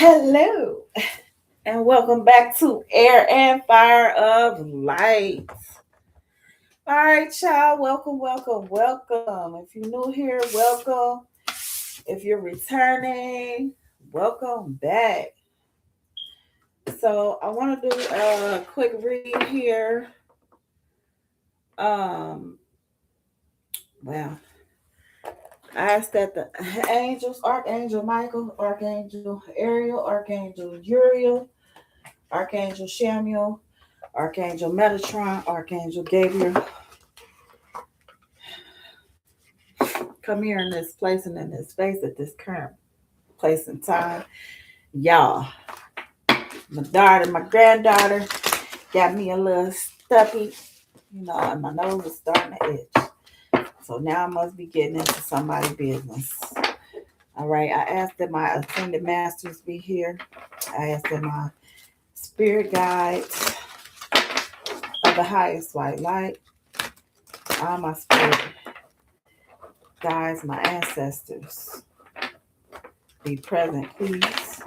Hello, and welcome back to Air and Fire of Light. All right, y'all, welcome. If you're new here, welcome. If you're returning, welcome back. So, I want to do a quick read here. Um, well, I asked that the angels, Archangel Michael, Archangel Ariel, Archangel Uriel, Archangel Samuel, Archangel Metatron, Archangel Gabriel, come here in this place and in this space at this current place and time. Y'all, my daughter, my granddaughter got me a little stuffy, and my nose is starting to itch. So now I must be getting into somebody's business. All right, I asked that my ascended masters be here. I asked that my spirit guides of the highest white light, all my spirit guides, my ancestors, be present, please.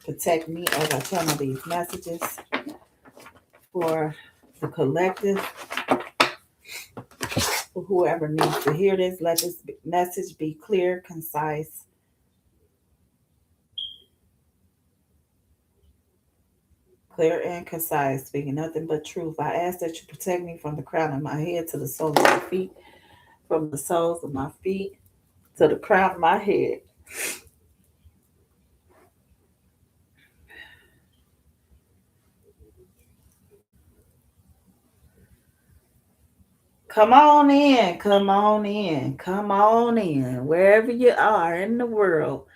Protect me as I channel these messages for the collective. For whoever needs to hear this, let this message be clear, concise, speaking nothing but truth. I ask that you protect me from the crown of my head to the soles of my feet, from the soles of my feet to the crown of my head. Come on in, come on in, come on in, wherever you are in the world.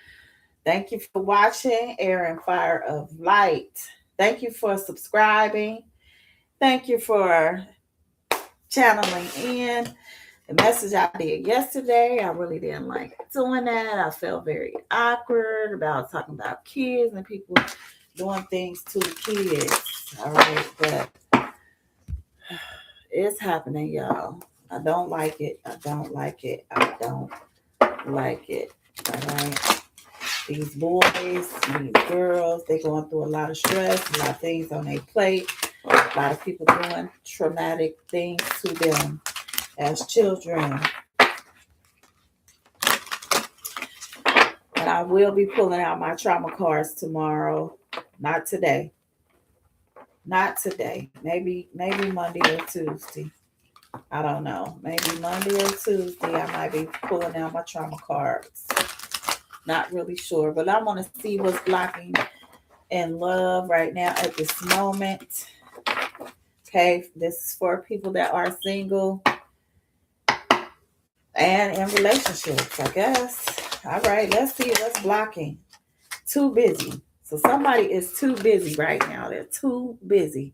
Thank you for watching Air and Fire of Light. Thank you for subscribing. Thank you for channeling in. The message I did yesterday, I really didn't like doing that. I felt very awkward about talking about kids and people doing things to the kids. All right, but it's happening, y'all. I don't like it. I don't like it. I don't like it. All right. These boys, these girls, they're going through a lot of stress, a lot of things on their plate, a lot of people doing traumatic things to them as children. And I will be pulling out my trauma cards tomorrow. Not today. Not today. Maybe Monday or Tuesday. I don't know. Maybe Monday or Tuesday I might be pulling out my trauma cards. Not really sure, but I want to see what's blocking in love right now at this moment. Okay, this is for people that are single and in relationships, I guess. All right, let's see what's blocking. Too busy. So somebody is too busy right now. They're too busy.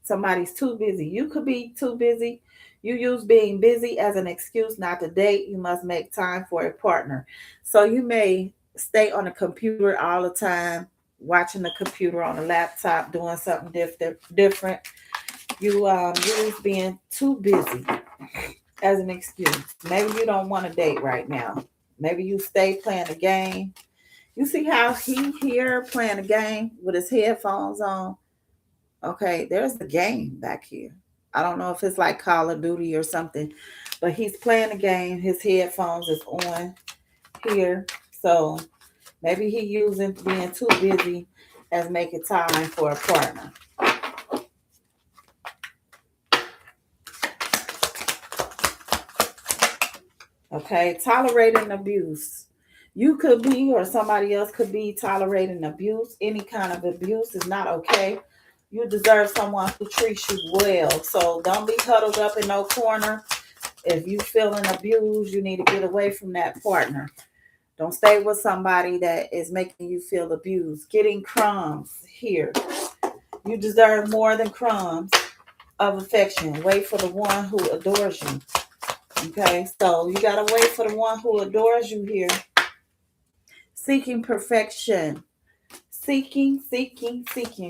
Somebody's too busy. You could be too busy. You use being busy as an excuse not to date. You must make time for a partner. So you may stay on the computer all the time, watching the computer on the laptop, doing something different. You use being too busy as an excuse. Maybe you don't want to date right now. Maybe you stay playing the game. You see how he here playing a game with his headphones on? Okay, there's the game back here. I don't know if it's like Call of Duty or something, but he's playing a game. His headphones is on here. So maybe he using being too busy as making time for a partner. Okay, tolerating abuse. You could be, or somebody else could be tolerating abuse. Any kind of abuse is not okay. You deserve someone who treats you well. So don't be huddled up in no corner. If you feeling abused, you need to get away from that partner. Don't stay with somebody that is making you feel abused. Getting crumbs here. You deserve more than crumbs of affection. Wait for the one who adores you. Okay, so you gotta wait for the one who adores you here. Seeking perfection. Seeking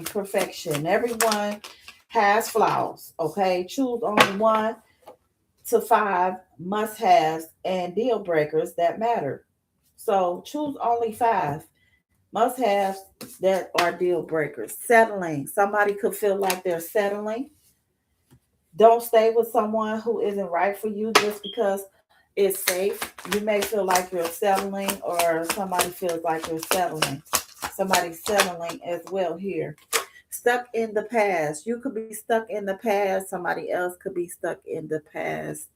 perfection. Everyone has flaws. Okay, choose only 1 to 5 must-haves and deal breakers that matter. So choose only 5. Must have that are deal breakers. Settling. Somebody could feel like they're settling. Don't stay with someone who isn't right for you just because it's safe. You may feel like you're settling, or somebody feels like you're settling. Somebody's settling as well here. Stuck in the past. You could be stuck in the past. Somebody else could be stuck in the past.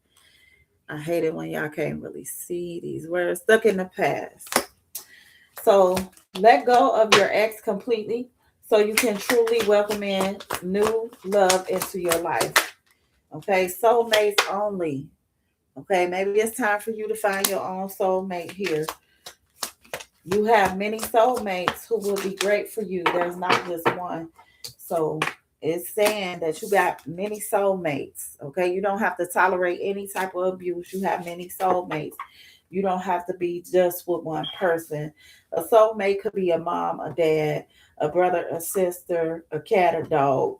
I hate it when y'all can't really see these words. Stuck in the past. So let go of your ex completely so you can truly welcome in new love into your life. Okay, soulmates only. Okay, maybe it's time for you to find your own soulmate here. You have many soulmates who will be great for you. There's not just one. So it's saying that you got many soulmates. Okay, you don't have to tolerate any type of abuse. You have many soulmates. You don't have to be just with one person. A soulmate could be a mom, a dad, a brother, a sister, a cat, a dog.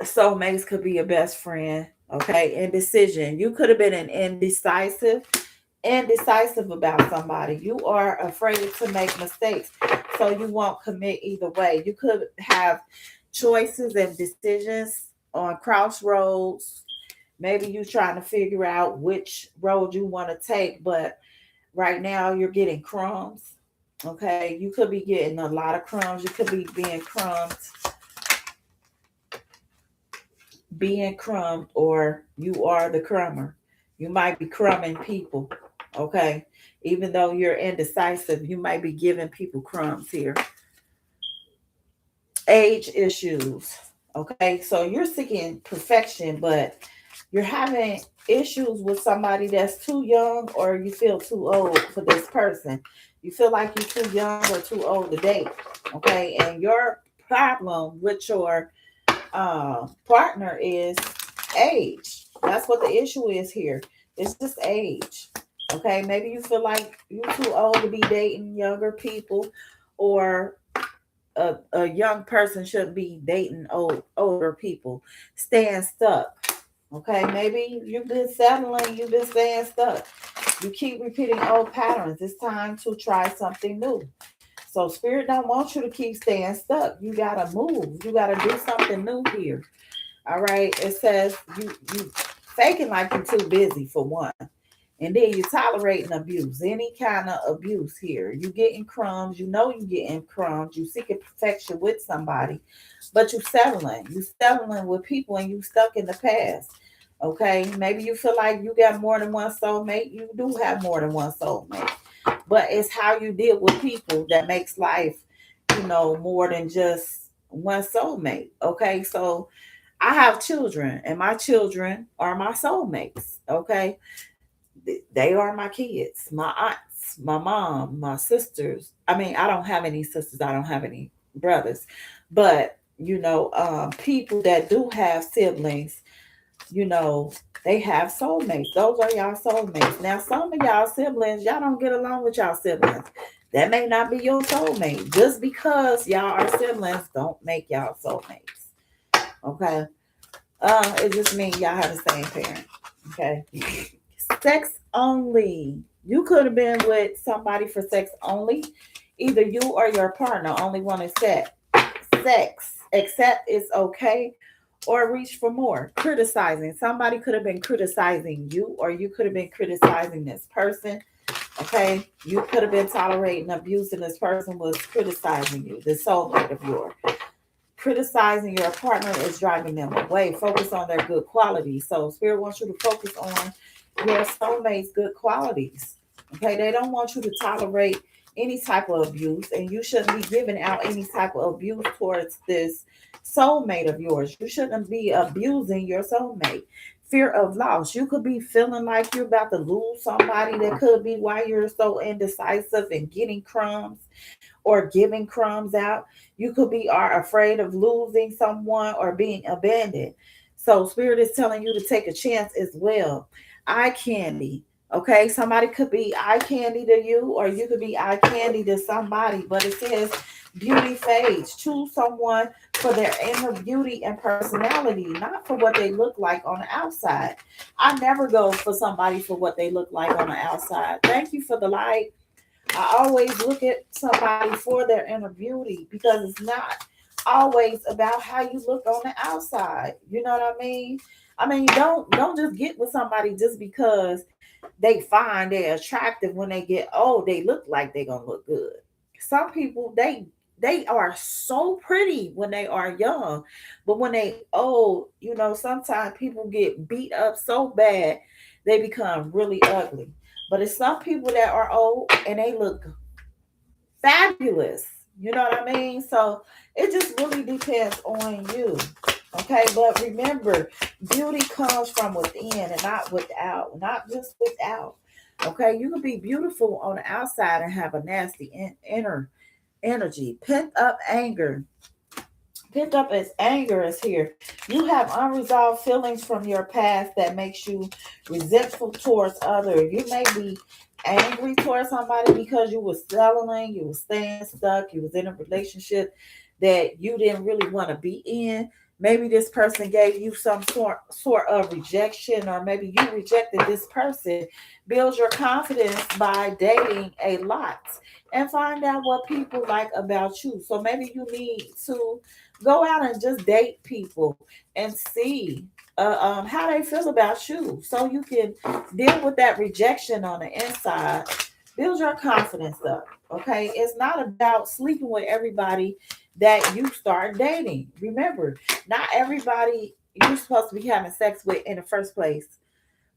Soulmates could be a best friend. Okay, indecision. You could have been an indecisive about somebody. You are afraid to make mistakes, so you won't commit either way. You could have choices and decisions on crossroads. Maybe you're trying to figure out which road you want to take, but right now you're getting crumbs. Okay, you could be getting a lot of crumbs. You could be being crumbed, or you are the crumber. You might be crumbing people. Okay, even though you're indecisive, you might be giving people crumbs here. Age issues. Okay, so you're seeking perfection, but you're having issues with somebody that's too young, or you feel too old for this person. You feel like you're too young or too old to date. Okay, and your problem with your partner is age. That's what the issue is here. It's just age. Okay, maybe you feel like you're too old to be dating younger people, or a young person shouldn't be dating older people. Staying stuck. Okay, maybe you've been settling, you've been staying stuck. You keep repeating old patterns. It's time to try something new. So spirit don't want you to keep staying stuck. You gotta move. You gotta do something new here. All right. It says you faking like you're too busy for one. And then you're tolerating abuse, any kind of abuse here. You getting crumbs, you know you getting crumbs, you seeking perfection with somebody, but you settling. You settling with people and you stuck in the past. Okay. Maybe you feel like you got more than one soulmate. You do have more than one soulmate. But it's how you deal with people that makes life, more than just one soulmate. Okay. So I have children, and my children are my soulmates. Okay, they are my kids, my aunts, my mom, my sisters. I mean, I don't have any sisters, I don't have any brothers, but people that do have siblings, you know, they have soulmates. Those are y'all soulmates. Now, some of y'all siblings, y'all don't get along with y'all siblings. That may not be your soulmate. Just because y'all are siblings, don't make y'all soulmates. Okay. It just means y'all have the same parent. Okay. Sex only. You could have been with somebody for sex only. Either you or your partner only wanted sex. Accept is okay, or reach for more. Criticizing. Somebody could have been criticizing you, or you could have been criticizing this person. Okay. You could have been tolerating abuse, and this person was criticizing you, the soulmate of yours. Criticizing your partner is driving them away. Focus on their good qualities. So spirit wants you to focus on your soulmate's good qualities. Okay, they don't want you to tolerate any type of abuse, and you shouldn't be giving out any type of abuse towards this soulmate of yours. You shouldn't be abusing your soulmate. Fear of loss. You could be feeling like you're about to lose somebody. That could be why you're so indecisive and getting crumbs or giving crumbs out. You could be are afraid of losing someone or being abandoned. So spirit is telling you to take a chance as well. Eye candy. Okay, somebody could be eye candy to you, or you could be eye candy to somebody, but it says beauty fades. Choose someone for their inner beauty and personality, not for what they look like on the outside. I never go for somebody for what they look like on the outside. Thank you for the light. I always look at somebody for their inner beauty, because it's not always about how you look on the outside. You know what I mean? I mean, don't just get with somebody just because they find they're attractive. When they get old, they look like they're gonna look good. Some people, they are so pretty when they are young, but when they old, sometimes people get beat up so bad they become really ugly. But it's some people that are old and they look fabulous. You know what I mean? So it just really depends on you. Okay, but remember, beauty comes from within and not without, not just without. Okay, you can be beautiful on the outside and have a nasty inner energy, pent up anger. Pent up as anger is here. You have unresolved feelings from your past that makes you resentful towards others. You may be angry towards somebody because you were settling, you were staying stuck, you was in a relationship that you didn't really want to be in. Maybe this person gave you some sort of rejection, or maybe you rejected this person. Build your confidence by dating a lot and find out what people like about you. So maybe you need to go out and just date people and see how they feel about you, so you can deal with that rejection on the inside. Build your confidence up. Okay, it's not about sleeping with everybody that you start dating. Remember, not everybody you're supposed to be having sex with in the first place.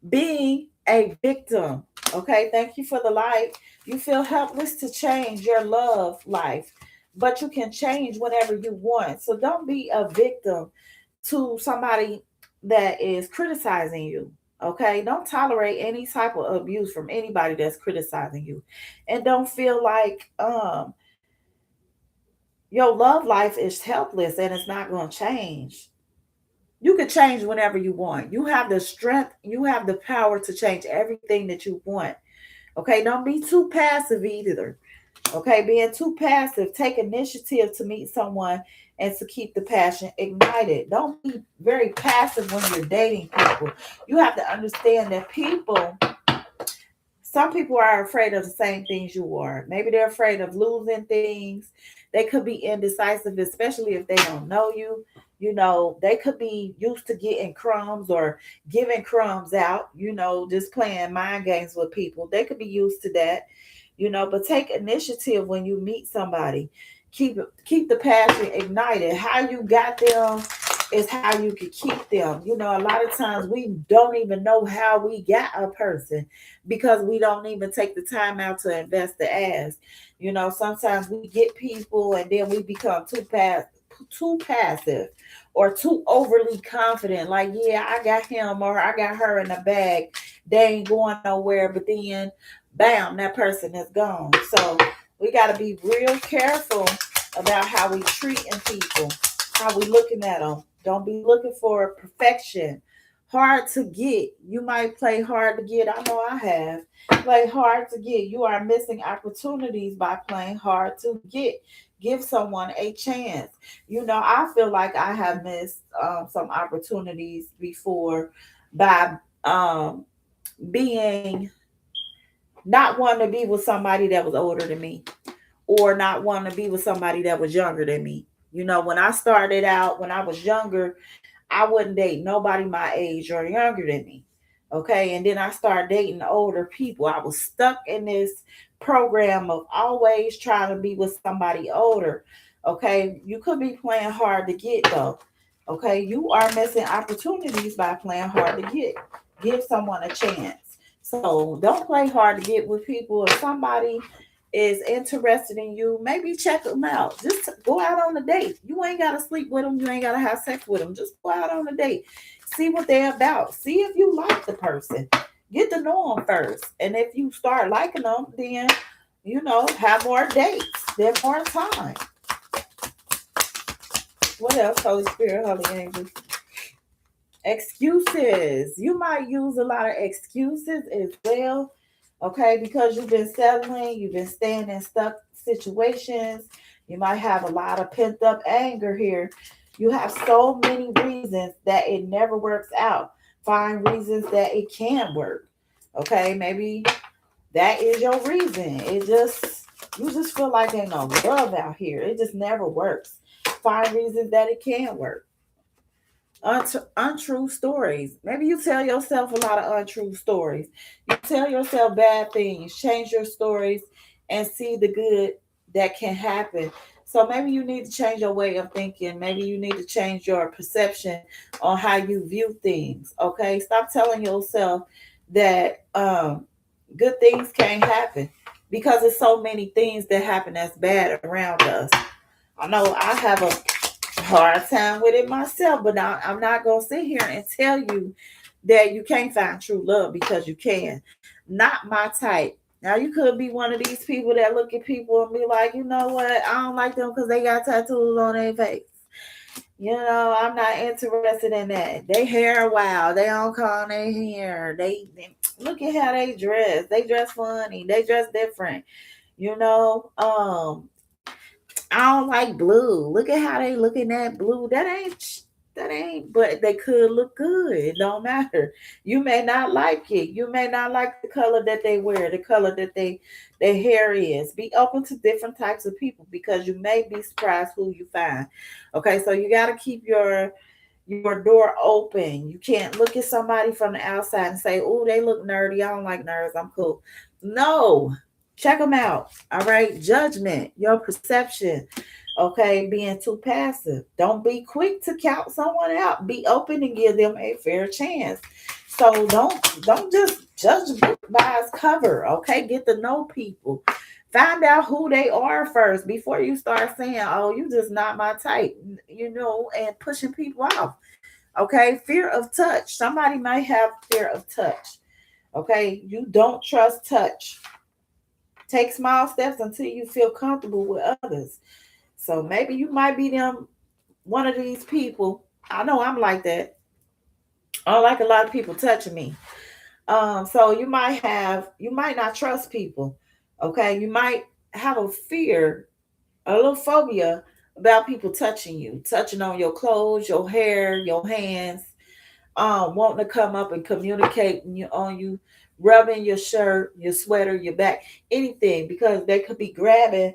Being a victim. Okay, thank you for the light. You feel helpless to change your love life, but you can change whenever you want. So don't be a victim to somebody that is criticizing you. Okay, don't tolerate any type of abuse from anybody that's criticizing you, and don't feel like your love life is helpless and it's not going to change. You can change whenever you want. You have the strength, you have the power to change everything that you want. Okay, don't be too passive either. Okay, being too passive, take initiative to meet someone and to keep the passion ignited. Don't be very passive when you're dating people. You have to understand that some people are afraid of the same things you are. Maybe they're afraid of losing things. They could be indecisive, especially if they don't know you. They could be used to getting crumbs or giving crumbs out, just playing mind games with people. They could be used to that, but take initiative when you meet somebody. Keep the passion ignited. How you got them is how you can keep them. A lot of times we don't even know how we got a person because we don't even take the time out to invest the ask. Sometimes we get people and then we become too passive or too overly confident. Like, yeah, I got him or I got her in the bag. They ain't going nowhere. But then, bam, that person is gone. So we got to be real careful about how we treating people, how we looking at them. Don't be looking for perfection. Hard to get. You might play hard to get. I know I have. Play hard to get. You are missing opportunities by playing hard to get. Give someone a chance. I feel like I have missed some opportunities before by being not wanting to be with somebody that was older than me, or not wanting to be with somebody that was younger than me. When I started out, when I was younger, I wouldn't date nobody my age or younger than me. Okay. And then I started dating older people. I was stuck in this program of always trying to be with somebody older. Okay. You could be playing hard to get, though. Okay. You are missing opportunities by playing hard to get. Give someone a chance. So don't play hard to get with people. If somebody is interested in you, maybe check them out. Just go out on a date. You ain't got to sleep with them. You ain't got to have sex with them. Just go out on a date. See what they're about. See if you like the person. Get to know them first. And if you start liking them, then, have more dates. Then more time. What else, Holy Spirit, Holy Angels? Excuses. You might use a lot of excuses as well. Okay, because you've been settling, you've been staying in stuck situations. You might have a lot of pent up anger here. You have so many reasons that it never works out. Find reasons that it can work. Okay, maybe That is your reason. You just feel like ain't no love out here. It just never works. Find reasons that it can work. Untrue stories. Maybe you tell yourself a lot of untrue stories. You tell yourself bad things. Change your stories and see the good that can happen. So maybe you need to change your way of thinking. Maybe you need to change your perception on how you view things. Okay, stop telling yourself that good things can't happen because there's so many things that happen that's bad around us. I know I have a hard time with it myself, but I'm not gonna sit here and tell you that you can't find true love because you can. Not my type. Now you could be one of these people that look at people and be like, you know what, I don't like them because they got tattoos on their face. You know, I'm not interested in that. They hair wild. They don't comb their hair. They look at how they dress. They dress funny. They dress different. You know, I don't like blue. Look at how they looking at blue. That ain't. But they could look good. It don't matter. You may not like it. You may not like the color that they wear, the color that their hair is. Be open to different types of people because you may be surprised who you find. Okay, so you got to keep your door open. You can't look at somebody from the outside and say, "Oh, they look nerdy. I don't like nerds. I'm cool." No, check them out. All right, judgment, your perception. Okay, being too passive. Don't be quick to count someone out. Be open and give them a fair chance. So don't just judge a book by its cover. Okay, get to know people. Find out who they are first before you start saying, "Oh, you just not my type," and pushing people off. Okay, fear of touch. Somebody might have fear of touch. Okay, you don't trust touch. Take small steps until you feel comfortable with others. So maybe you might be one of these people. I know I'm like that. I don't like a lot of people touching me. So you might not trust people. Okay, you might have a fear, a little phobia about people touching you, touching on your clothes, your hair, your hands, wanting to come up and communicate on you, rubbing your shirt, your sweater, your back, anything, because they could be grabbing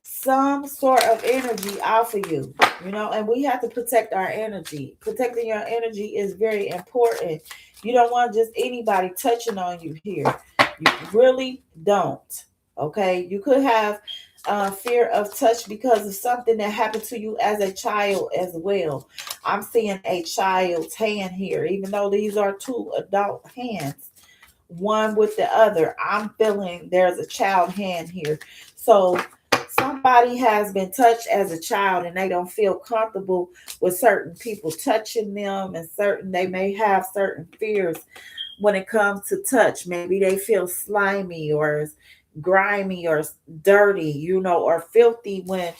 some sort of energy off of you, and we have to protect our energy. Protecting your energy is very important. You don't want just anybody touching on you here. You really don't. Okay, you could have fear of touch because of something that happened to you as a child as well. I'm seeing a child's hand here, even though these are two adult hands, one with the other. I'm feeling there's a child hand here. So somebody has been touched as a child and they don't feel comfortable with certain people touching them, and they may have certain fears when it comes to touch. Maybe they feel slimy or grimy or dirty, or filthy when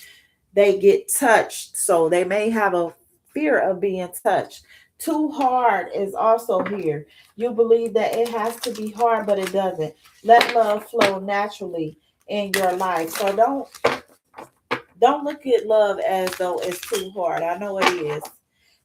they get touched. So they may have a fear of being touched. Too hard is also here. You believe that it has to be hard, but it doesn't. Let love flow naturally in your life. So don't look at love as though it's too hard. I know it is.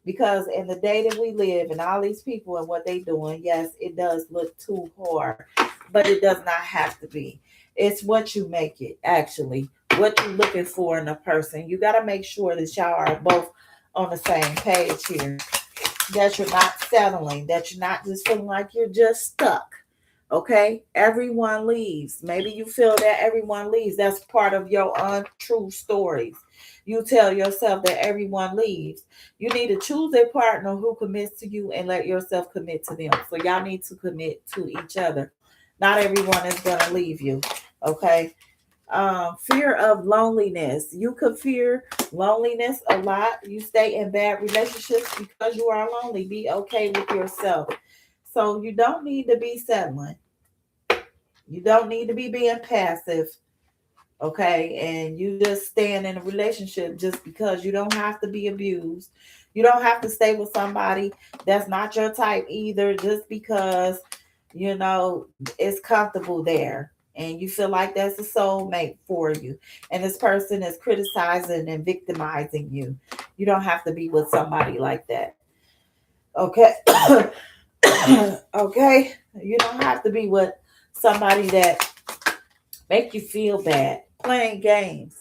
Because in the day that we live and all these people and what they doing, yes, it does look too hard, but it does not have to be. It's what you make it, actually. What you're looking for in a person. You got to make sure that y'all are both on the same page here. That you're not settling. That you're not just feeling like you're just stuck. Okay, everyone leaves. Maybe you feel that everyone leaves. That's part of your untrue stories. You tell yourself that everyone leaves. You need to choose a partner who commits to you and let yourself commit to them. So y'all need to commit to each other. Not everyone is going to leave you. Okay. Fear of loneliness. You could fear loneliness a lot. You stay in bad relationships because you are lonely. Be okay with yourself. So you don't need to be settling. You don't need to be being passive. Okay. And you just staying in a relationship just because you don't have to be abused. You don't have to stay with somebody that's not your type either, just because, you know, it's comfortable there. And you feel like that's a soulmate for you. And this person is criticizing and victimizing you. You don't have to be with somebody like that. Okay. Okay. You don't have to be with somebody that make you feel bad, playing games.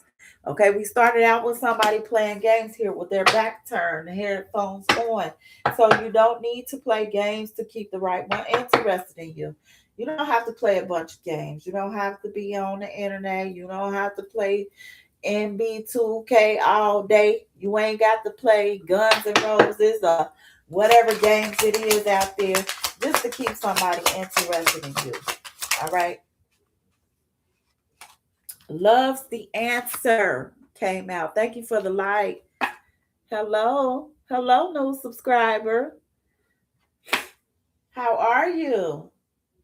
Okay, we started out with somebody playing games here with their back turned, the headphones on. So you don't need to play games to keep the right one interested in you. You don't have to play a bunch of games. You don't have to be on the internet. You don't have to play NB2K all day. You ain't got to play Guns and Roses or whatever games it is out there just to keep somebody interested in you. All right. Loves the answer came out. Thank you for the like. Hello. Hello, new subscriber. How are you?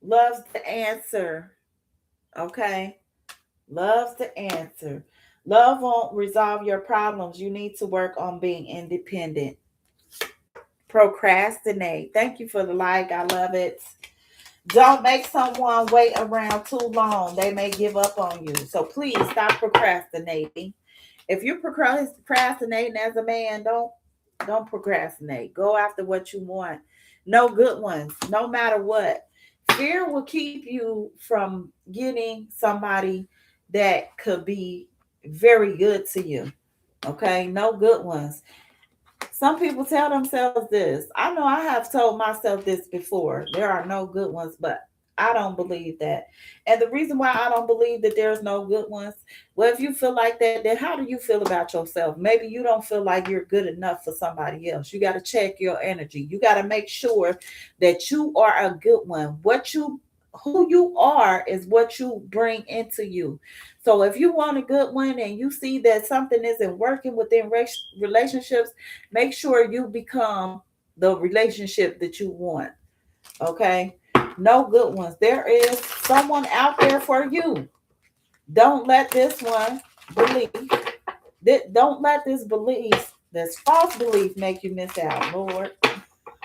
Loves the answer. Okay. Loves the answer. Love won't resolve your problems. You need to work on being independent. Procrastinate. Thank you for the like. I love it. Don't make someone wait around too long. They may give up on you. So please stop procrastinating. If you're procrastinating as a man, don't procrastinate. Go after what you want. No good ones, no matter what. Fear will keep you from getting somebody that could be very good to you. Okay, no good ones. Some people tell themselves this. I know I have told myself this before. There are no good ones, but I don't believe that. And the reason why I don't believe that there's no good ones, well, if you feel like that, then how do you feel about yourself? Maybe you don't feel like you're good enough for somebody else. You got to check your energy. You got to make sure that you are a good one. Who you are is what you bring into you. So if you want a good one and you see that something isn't working within relationships, make sure you become the relationship that you want. Okay? No good ones. There is someone out there for you. Don't let this one believe. Don't let this false belief make you miss out. Lord,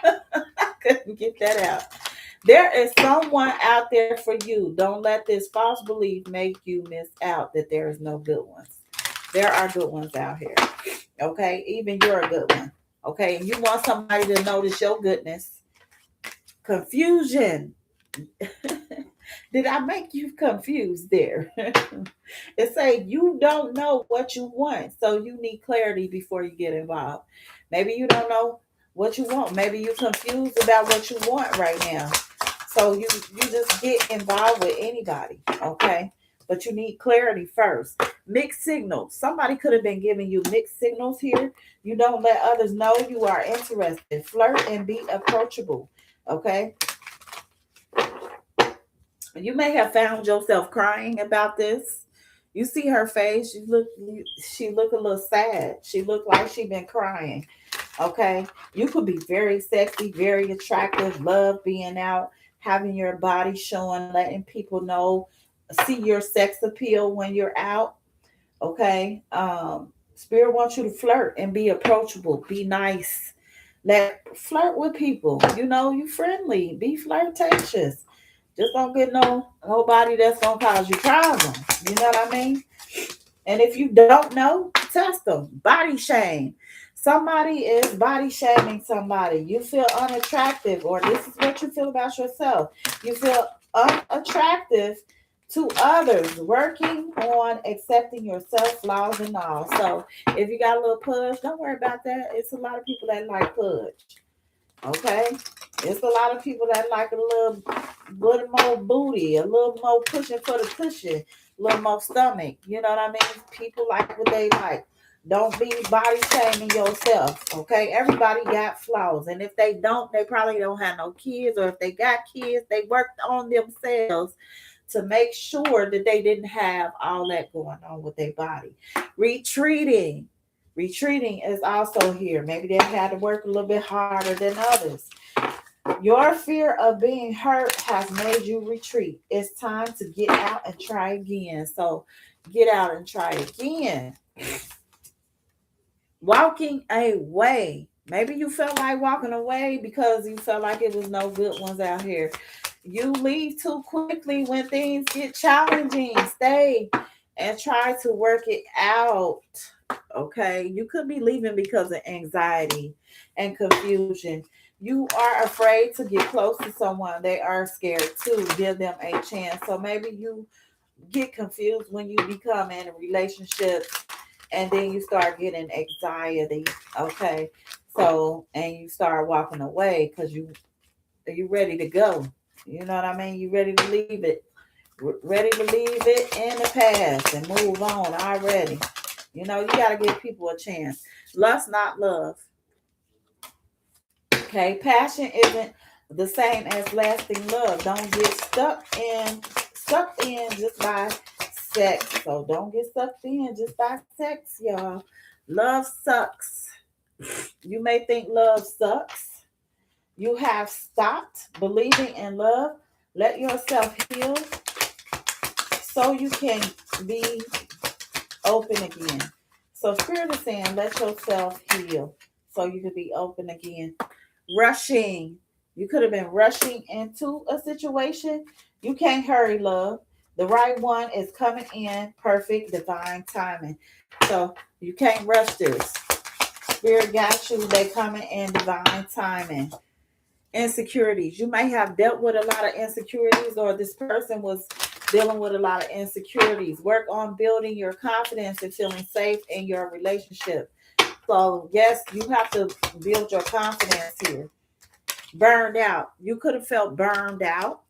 I couldn't get that out. There is someone out there for you. Don't let this false belief make you miss out that there is no good ones. There are good ones out here. Okay? Even you're a good one. Okay? And you want somebody to notice your goodness. Confusion. Did I make you confused there? It say you don't know what you want, so you need clarity before you get involved. Maybe you don't know what you want. Maybe you're confused about what you want right now. So you just get involved with anybody, okay? But you need clarity first. Mixed signals. Somebody could have been giving you mixed signals here. You don't let others know you are interested. Flirt and be approachable, okay? You may have found yourself crying about this. You see her face. She look a little sad. She look like she been crying. Okay, you could be very sexy, very attractive, love being out, having your body showing, letting people know, see your sex appeal when you're out. Okay, Spirit wants you to flirt and be approachable, be nice. Let flirt with people. You know, you friendly, be flirtatious. Just don't get nobody that's gonna cause you problems. You know what I mean? And if you don't know, test them. Body shame. Somebody is body shaming somebody. You feel unattractive, or this is what you feel about yourself. You feel unattractive to others. Working on accepting yourself, flaws and all. So if you got a little pudge, don't worry about that. It's a lot of people that like pudge. Okay? It's a lot of people that like a little more booty, a little more pushing for the cushion, a little more stomach. You know what I mean? People like what they like. Don't be body shaming yourself. Okay? Everybody got flaws. And if they don't, they probably don't have no kids. Or if they got kids, they worked on themselves to make sure that they didn't have all that going on with their body. Retreating. Retreating is also here. Maybe they had to work a little bit harder than others. Your fear of being hurt has made you retreat. It's time to get out and try again. So get out and try again. Walking away. Maybe you felt like walking away because you felt like it was no good ones out here. You leave too quickly when things get challenging. Stay and try to work it out. Okay, you could be leaving because of anxiety and confusion. You are afraid to get close to someone. They are scared to give them a chance. So maybe you get confused when you become in a relationship and then you start getting anxiety. Okay, so and you start walking away because you ready to go. You know what I mean? You ready to leave it, ready to leave it in the past and move on already. You know, you got to give people a chance. Lust, not love. Okay, passion isn't the same as lasting love. Don't get sucked in just by sex. So don't get sucked in just by sex, y'all. Love sucks. You may think love sucks. You have stopped believing in love. Let yourself heal so you can be open again. So Spirit is saying, let yourself heal so you can be open again. Rushing. You could have been rushing into a situation. You can't hurry, love. The right one is coming in perfect divine timing. So you can't rush this. Spirit got you. They coming in divine timing. Insecurities. You may have dealt with a lot of insecurities, or this person was dealing with a lot of insecurities. Work on building your confidence and feeling safe in your relationship. So, yes, you have to build your confidence here. Burned out. You could have felt burned out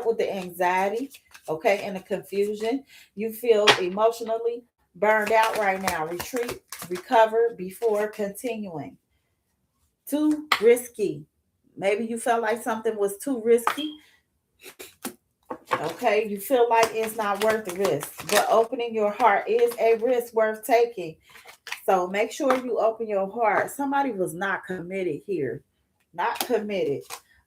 with the anxiety, okay, and the confusion. You feel emotionally burned out right now. Retreat, recover before continuing. Too risky. Maybe you felt like something was too risky. Okay, you feel like it's not worth the risk, but opening your heart is a risk worth taking. So make sure you open your heart. Somebody was not committed here, not committed.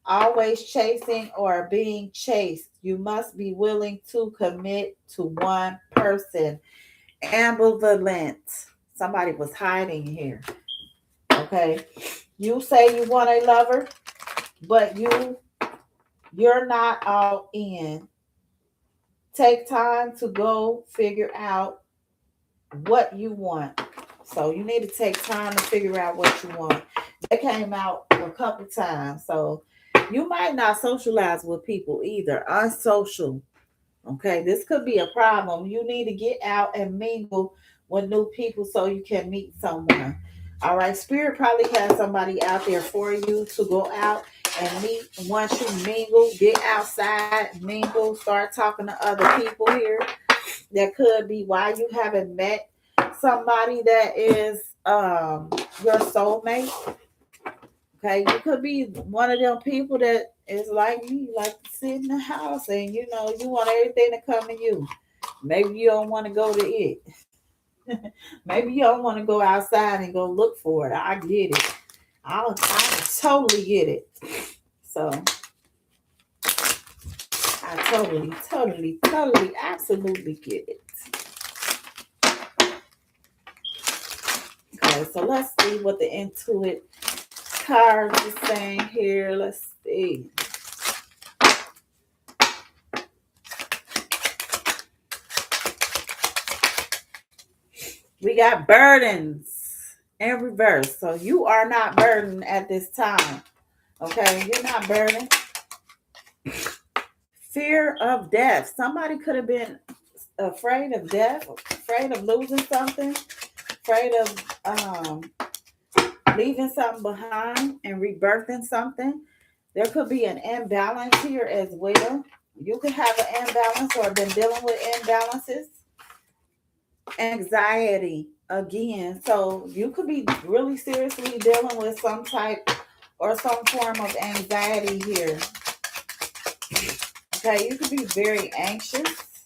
Always chasing or being chased. You must be willing to commit to one person. Ambivalent. Somebody was hiding here. Okay. You say you want a lover, but you're not all in. Take time to go figure out what you want. So you need to take time to figure out what you want. That came out a couple times. So you might not socialize with people either. Unsocial. Okay, this could be a problem. You need to get out and mingle with new people so you can meet someone. All right, Spirit probably has somebody out there for you to go out and meet. Once you mingle, get outside, mingle, start talking to other people here. That could be why you haven't met somebody that is your soulmate. Okay, you could be one of them people that is like me, like to sit in the house and you want everything to come to you. Maybe you don't want to go to it. Maybe you don't want to go outside and go look for it. I get it. I totally get it. So I totally, absolutely get it. Okay, so let's see what the Intuit card is saying here. Let's see. We got burdens in reverse. So you are not burdened at this time. Okay, you're not burdened. Fear of death. Somebody could have been afraid of death, afraid of losing something, afraid of leaving something behind and rebirthing something. There could be an imbalance here as well. You could have an imbalance or been dealing with imbalances. Anxiety again. So you could be really seriously dealing with some type or some form of anxiety here. Okay, you could be very anxious.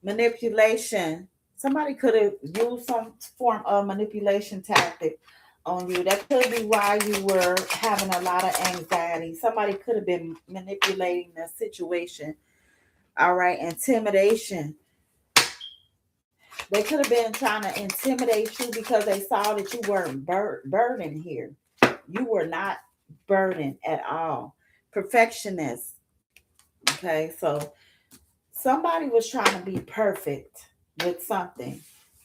Manipulation. Somebody could have used some form of manipulation tactic on you. That could be why you were having a lot of anxiety. Somebody could have been manipulating the situation. All right, intimidation. They could have been trying to intimidate you because they saw that you weren't burdened here. You were not burdened at all. Perfectionist. Okay, so somebody was trying to be perfect with something.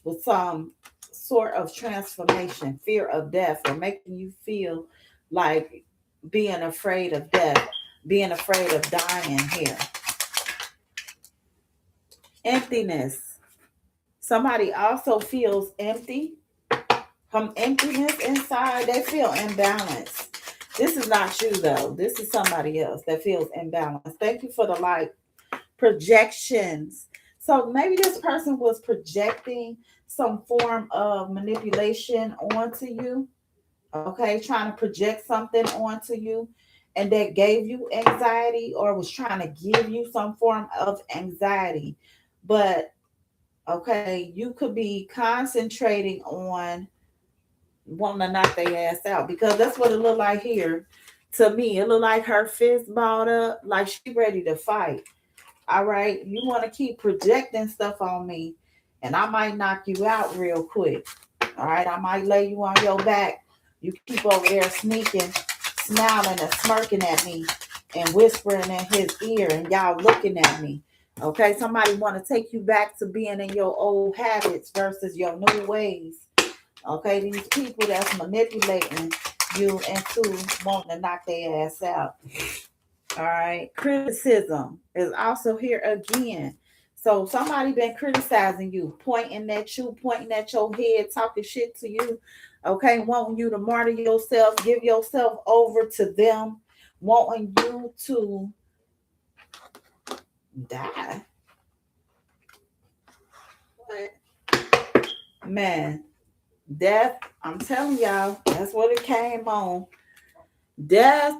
with some sort of transformation, fear of death, or making you feel like being afraid of death, being afraid of dying here. Emptiness. Somebody also feels empty. From emptiness inside, they feel imbalanced. This is not you though. This is somebody else that feels imbalanced. Thank you for the light. Projections. So maybe this person was projecting some form of manipulation onto you. Okay, trying to project something onto you, and that gave you anxiety or was trying to give you some form of anxiety. But okay, you could be concentrating on wanting to knock their ass out, because that's what it looked like here. To me, it looked like her fist balled up, like she ready to fight. All right, you want to keep projecting stuff on me, and I might knock you out real quick. All right, I might lay you on your back. You keep over there sneaking, smiling and smirking at me and whispering in his ear, and y'all looking at me. Okay, somebody want to take you back to being in your old habits versus your new ways. Okay, these people that's manipulating you into wanting to knock their ass out. All right, criticism is also here again. So somebody been criticizing you, pointing at your head, talking shit to you. Okay, wanting you to martyr yourself, give yourself over to them, wanting you to die. What? Man, death. I'm telling y'all, that's what it came on. Death,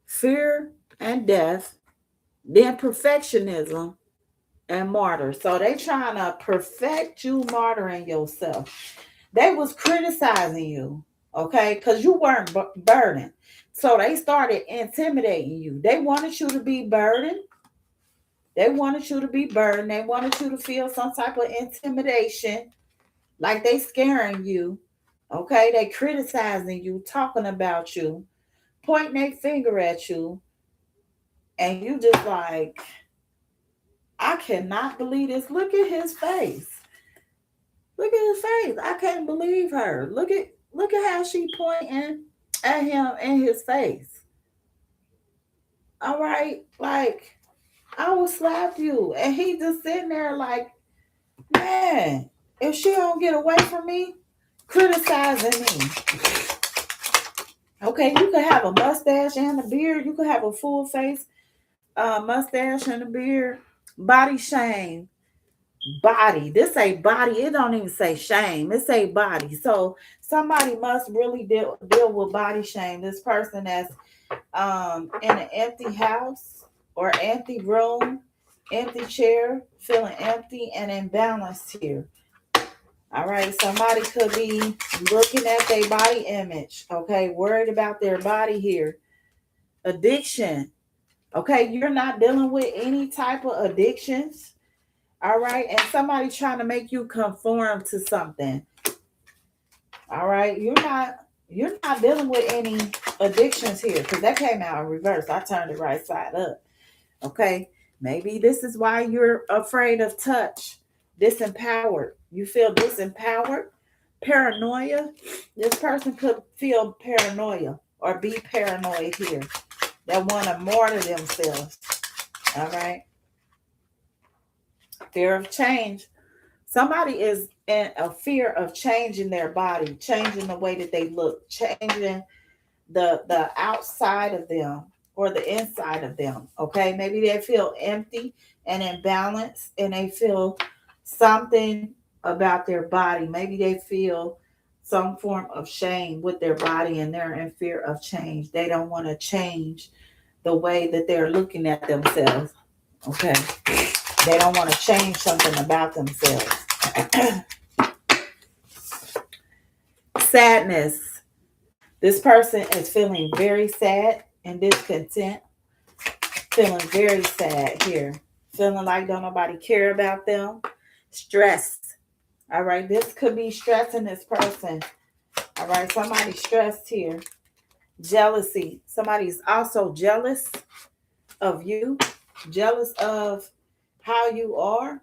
fear, and death. Then perfectionism and martyr. So they trying to perfect you martyring yourself. They was criticizing you, okay, because you weren't burdened. So they started intimidating you. They wanted you to be burdened. They wanted you to be burdened. They wanted you to feel some type of intimidation, like they scaring you. Okay, they criticizing you, talking about you, pointing their finger at you, and you just like, I cannot believe this. Look at his face. Look at his face. I can't believe her. Look at how she pointing at him in his face. All right, like I will slap you, and he just sitting there like, man, if she don't get away from me, criticizing me. Okay, you could have a mustache and a beard. You could have a full face, mustache and a beard. Body shame. Body. This say body. It don't even say shame. It say body. So somebody must really deal with body shame. This person that's in an empty house or empty room, empty chair, feeling empty and imbalanced here. All right, somebody could be looking at their body image, okay, worried about their body here. Addiction, okay, you're not dealing with any type of addictions, all right, and somebody trying to make you conform to something, all right, you're not dealing with any addictions here, because that came out in reverse. I turned it right side up, okay, maybe this is why you're afraid of touch, disempowered, you feel disempowered. Paranoia, this person could feel paranoia or be paranoid here. They want to martyr themselves. All right. Fear of change. Somebody is in a fear of changing their body, changing the way that they look, changing the outside of them or the inside of them. Okay. Maybe they feel empty and imbalanced, and they feel something about their body. Maybe they feel some form of shame with their body, and they're in fear of change. They don't want to change the way that they're looking at themselves. Okay. They don't want to change something about themselves. Sadness. This person is feeling very sad and discontent, feeling very sad here, feeling like don't nobody care about them. Stress. All right, this could be stressing this person. All right, somebody's stressed here. Jealousy. Somebody's also jealous of you, jealous of how you are.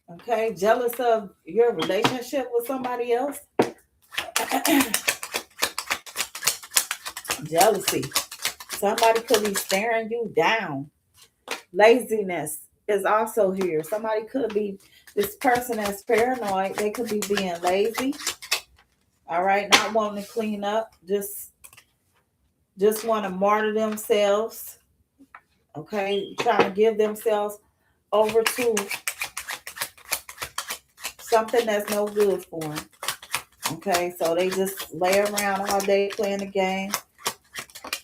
Okay, jealous of your relationship with somebody else. Jealousy. Somebody could be staring you down. Laziness is also here. Somebody could be this person that's paranoid. They could be being lazy. All right, not wanting to clean up. Just want to martyr themselves. Okay, trying to give themselves over to something that's no good for them. Okay, so they just lay around all day playing the game.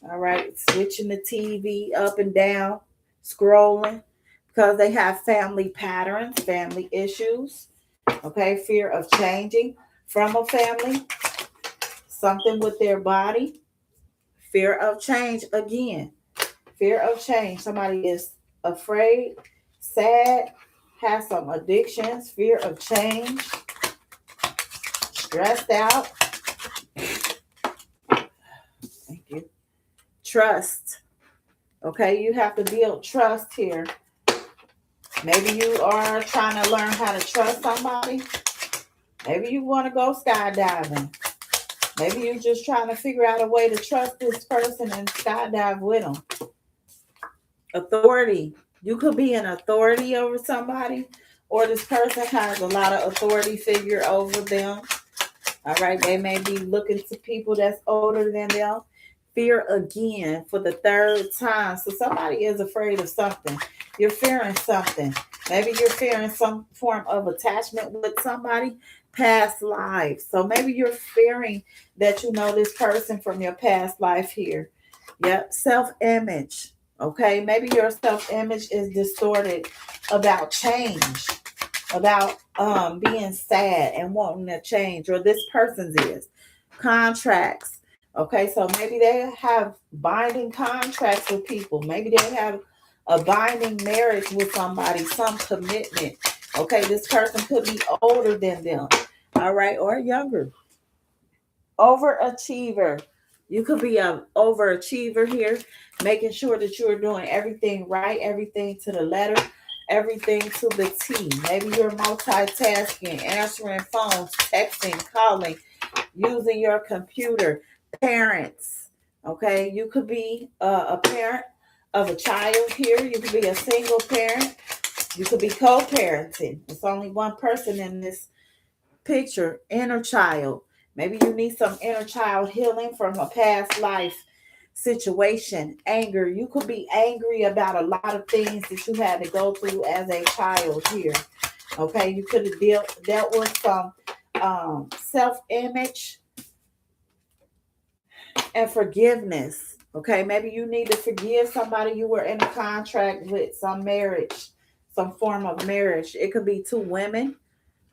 All right, switching the TV up and down, scrolling because they have family patterns, family issues. Okay, fear of changing from a family, something with their body, fear of change again, fear of change. Somebody is afraid, sad, has some addictions, fear of change, stressed out. Thank you. Trust. Okay, you have to build trust here. Maybe you are trying to learn how to trust somebody. Maybe you want to go skydiving. Maybe you're just trying to figure out a way to trust this person and skydive with them. Authority. You could be an authority over somebody, or this person has a lot of authority figure over them. All right, they may be looking to people that's older than them. Fear again for the third time. So somebody is afraid of something. You're fearing something. Maybe you're fearing some form of attachment with somebody, past lives. So maybe you're fearing that you know this person from your past life here. Yep, self-image. Okay, maybe your self-image is distorted about change, about being sad and wanting to change, or this person's is contracts. Okay, so maybe they have binding contracts with people. Maybe they have a binding marriage with somebody, some commitment. Okay, this person could be older than them, all right, or younger. Overachiever. You could be an overachiever here, making sure that you're doing everything right, everything to the letter, everything to the T. Maybe you're multitasking, answering phones, texting, calling, using your computer. Parents. Okay, you could be a parent of a child here. You could be a single parent. You could be co-parenting. It's only one person in this picture. Inner child. Maybe you need some inner child healing from a past life situation. Anger. You could be angry about a lot of things that you had to go through as a child here. Okay, you could have dealt with some self-image and forgiveness. Okay, maybe you need to forgive somebody you were in a contract with, some marriage, some form of marriage. It could be two women.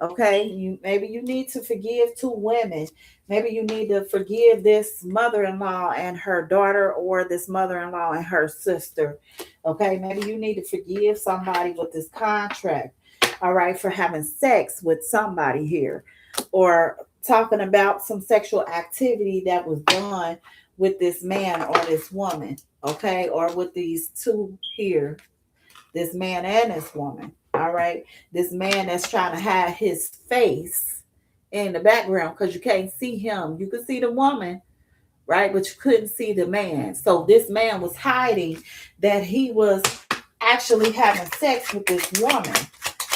Okay, maybe you need to forgive two women. Maybe you need to forgive this mother-in-law and her daughter, or this mother-in-law and her sister. Okay, maybe you need to forgive somebody with this contract. All right, for having sex with somebody here, or talking about some sexual activity that was done with this man or this woman. Okay, or with these two here, this man and this woman. All right. This man that's trying to hide his face in the background because you can't see him. You could see the woman, right? But you couldn't see the man. So this man was hiding that he was actually having sex with this woman.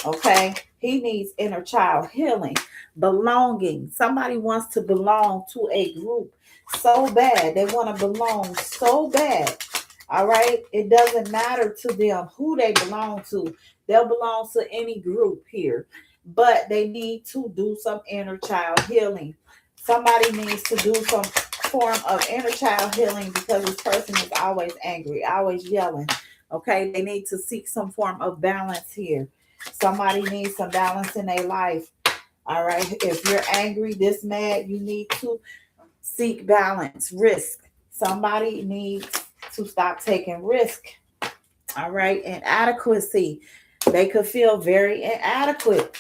Okay. He needs inner child healing, belonging. Somebody wants to belong to a group so bad. They want to belong so bad. All right. It doesn't matter to them who they belong to. They'll belong to any group here, but they need to do some inner child healing. Somebody needs to do some form of inner child healing because this person is always angry, always yelling. Okay. They need to seek some form of balance here. Somebody needs some balance in their life. All right. If you're angry, this mad, you need to seek balance, risk. Somebody needs to stop taking risk. All right. Inadequacy. They could feel very inadequate,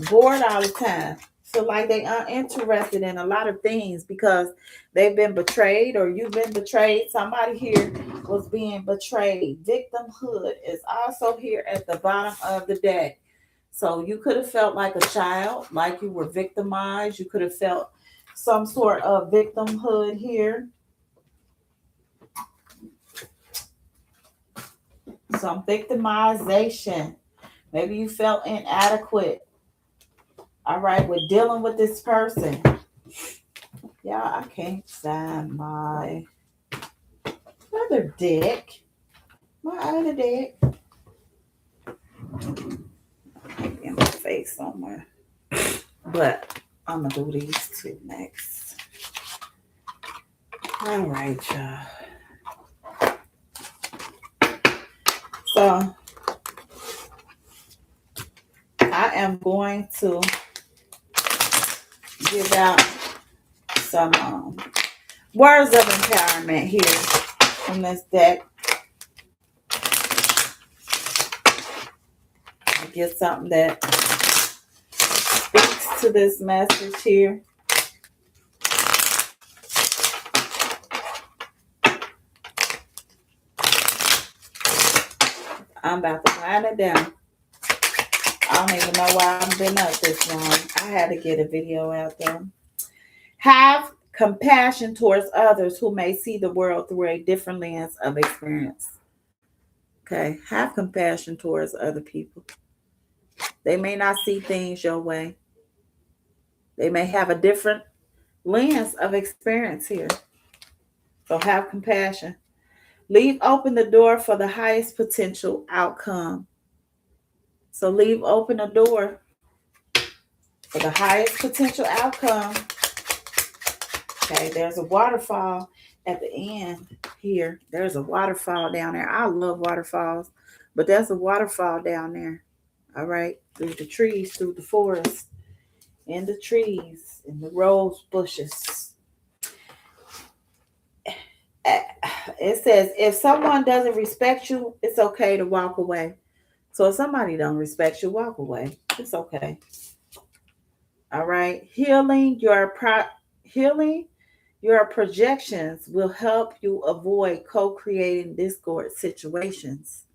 bored all the time. Feel like they are uninterested in a lot of things because they've been betrayed, or you've been betrayed. Somebody here was being betrayed. Victimhood is also here at the bottom of the deck. So you could have felt like a child, like you were victimized. You could have felt some sort of victimhood here. Some victimization. Maybe you felt inadequate. All right, with dealing with this person. Yeah, I can't find my other deck. My other deck. In my face somewhere. But I'm going to do these two next. All right, y'all. So I am going to give out some words of empowerment here from this deck. I get something that speaks to this message here. I'm about to wind it down. I don't even know why I've been up this long. I had to get a video out there. Have compassion towards others who may see the world through a different lens of experience. Okay, have compassion towards other people. They may not see things your way. They may have a different lens of experience here. So have compassion. Leave open the door for the highest potential outcome. So leave open the door for the highest potential outcome. Okay, there's a waterfall at the end here. There's a waterfall down there. I love waterfalls, but there's a waterfall down there. All right, through the trees, through the forest, in the trees, in the rose bushes. It says, if someone doesn't respect you, it's okay to walk away. So if somebody don't respect you, walk away. It's okay. All right. Healing your projections will help you avoid co-creating discord situations.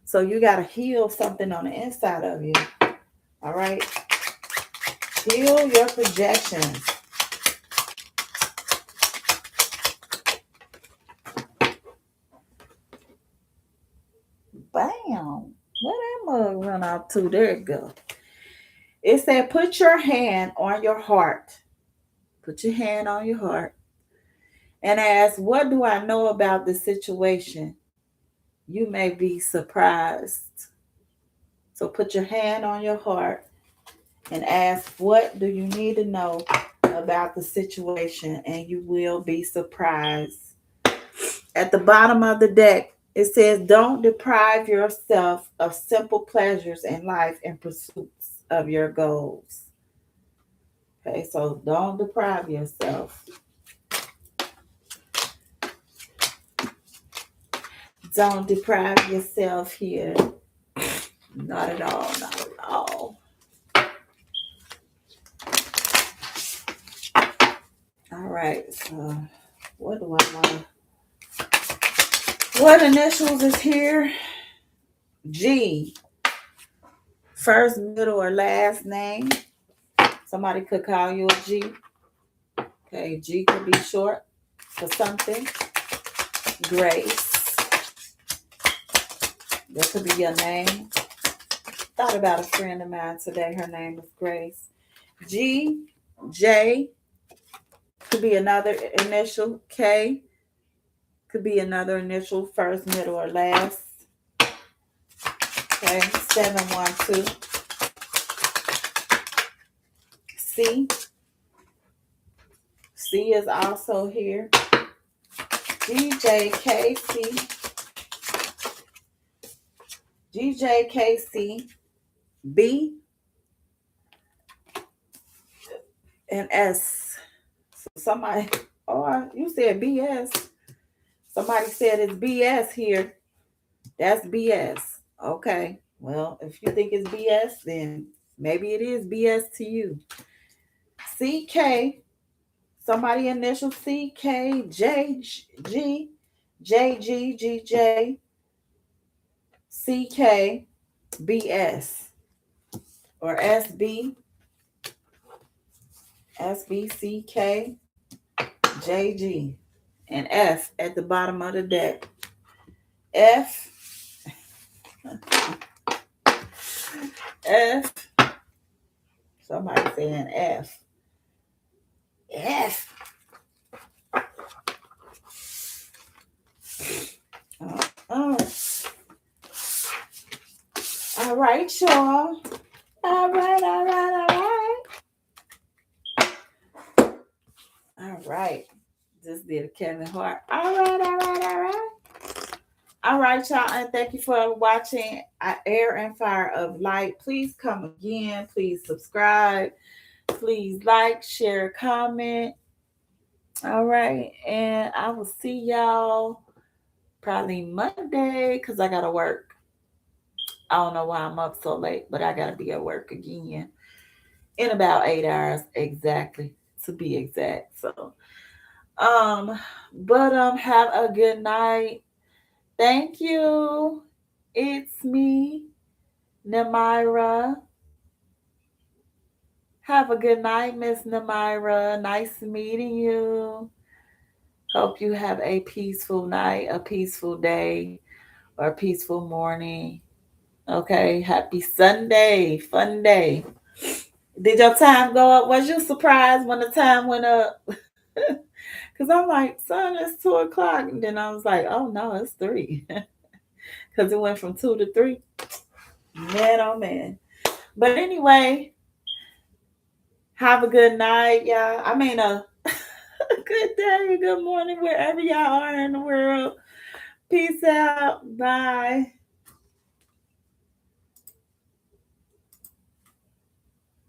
So you got to heal something on the inside of you. All right. Heal your projections. Bam. Where that mug run out to? There it go. It said, put your hand on your heart. Put your hand on your heart and ask, what do I know about the situation? You may be surprised. So put your hand on your heart and ask, what do you need to know about the situation? And you will be surprised. At the bottom of the deck, it says, don't deprive yourself of simple pleasures in life in pursuits of your goals. Okay, so don't deprive yourself. Don't deprive yourself here. Not at all, not at all. All right, so what do I want? What initials is here? G. First, middle, or last name. Somebody could call you a G. Okay, G could be short for something. Grace. That could be your name. Thought about a friend of mine today. Her name is Grace. G, J could be another initial. K could be another initial, first, middle, or last. Okay, 712. C. C is also here. GJKC. GJKC. B. And S. So somebody, oh, you said BS. Somebody said it's BS here. That's BS. Okay. Well, if you think it's BS, then maybe it is BS to you. CK. Somebody initial CK, JG, JG, GJ, CK, BS. or SB, SBCK, JG, and F at the bottom of the deck. F, F, somebody saying F. F. Uh, all right, y'all. All right, all right, all right. All right. Just did a Kevin Hart. All right, all right, all right. All right, y'all, and thank you for watching Air and Fire of Light. Please come again. Please subscribe. Please like, share, comment. All right, and I will see y'all probably Monday because I got to work. I don't know why I'm up so late, but I got to be at work again in about 8 hours exactly, to be exact. So, um, but have a good night. Thank you. It's me, Namira. Have a good night, Miss Namira. Nice meeting you. Hope you have a peaceful night, a peaceful day, or a peaceful morning. Okay. Happy Sunday. Fun day. Did your time go up? Was you surprised when the time went up? Because I'm like, son, it's 2 o'clock. And then I was like, oh no, it's 3. Because it went from 2 to 3. Man, oh man. But anyway, have a good night, y'all. I mean, a good day, good morning, wherever y'all are in the world. Peace out. Bye.